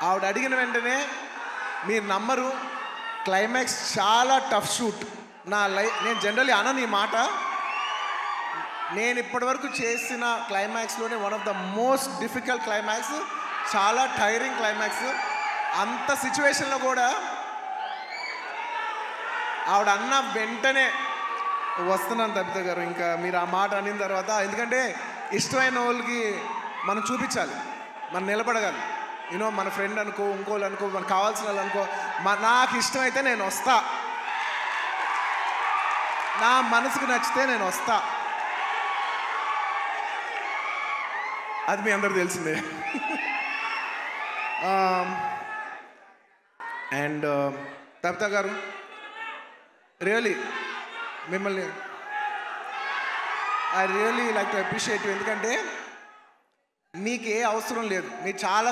ఆవిడ అడిగిన వెంటనే మీరు నమ్మరు, క్లైమాక్స్ చాలా టఫ్ షూట్. నేను జనరల్లీ అనను ఈ మాట. నేను ఇప్పటివరకు చేసిన క్లైమాక్స్లోనే one of the most difficult climax, చాలా టైరింగ్ క్లైమాక్స్. అంత సిచ్యువేషన్లో కూడా ఆవిడ అన్న వెంటనే వస్తున్నాను తబిత గారు, ఇంకా మీరు ఆ మాట అనిన తర్వాత, ఎందుకంటే ఇష్టమైన వాళ్ళకి మనం చూపించాలి, మనం నిలబడగాలి. యూనో మన ఫ్రెండ్ అనుకో, ఇంకోళ్ళు అనుకో, మనకు కావాల్సిన వాళ్ళు అనుకో, నాకు ఇష్టమైతే నేను వస్తా, నా మనసుకు నచ్చితే నేను వస్తా. అది మీ అందరూ తెలిసిందే. అండ్ తబిత గారు, రియలీ మిమ్మల్ని I really like to appreciate you. ఎందుకంటే మీకు ఏ అవసరం లేదు, మీరు చాలా